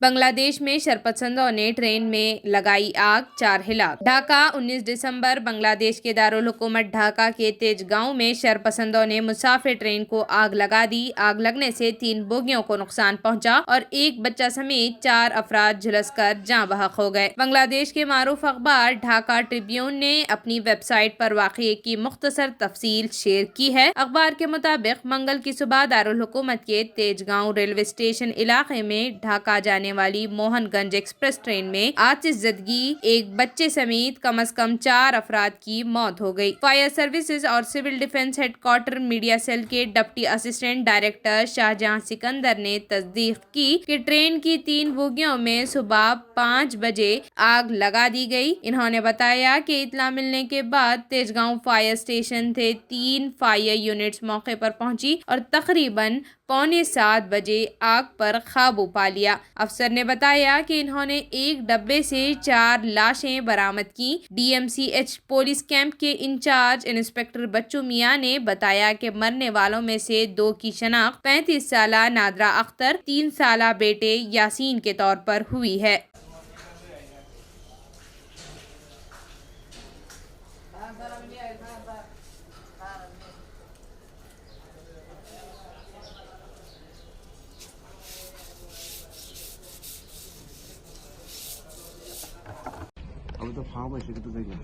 बांग्लादेश में शरपसंदों ने ट्रेन में लगाई आग, 4 हिलाक। ढाका, 19 दिसंबर। बांग्लादेश के दारुल हुकूमत ढाका के तेजगांव में शरपसंदों ने मुसाफिर ट्रेन को आग लगा दी। आग लगने से 3 बोगियों को नुकसान पहुंचा और एक बच्चा समेत 4 अफराद झुलसकर जाँ बहक हो गए। बांग्लादेश के मारूफ अखबार ढाका ट्रिब्यून ने अपनी वेबसाइट पर वाक़ये की मुख्तसर तफसील शेयर की है। अखबार के मुताबिक मंगल की सुबह दारुल हुकूमत के तेजगांव रेलवे स्टेशन इलाके में ढाका जाने वाली मोहनगंज एक्सप्रेस ट्रेन में आतिशज़दगी, एक बच्चे समेत कम से कम 4 अफराद की मौत हो गई। फायर सर्विसेज और civil defence headquarter media cell के deputy assistant director Shahjahan Sikandar ने तस्दीक की कि ट्रेन की 3 बोगियों में सुबह 5 बजे आग लगा दी गई। इन्होंने बताया कि इत्तला मिलने के बाद तेजगांव फायर स्टेशन से 3 फायर यूनिट्स मौके पर पहुंची और तकरीबन 6:45 बजे आग पर काबू पा लिया। अफसर ने बताया कि इन्होंने एक डब्बे से 4 लाशें बरामद की। DMCH पुलिस कैंप के इंचार्ज इंस्पेक्टर बच्चू मियां ने बताया कि मरने वालों में से 2 की शनाख्त 35 साला नादरा अख्तर, 3 साला बेटे यासीन के तौर पर हुई है। আমি তো ফাঁকা পাইছি কিন্তু দেখি না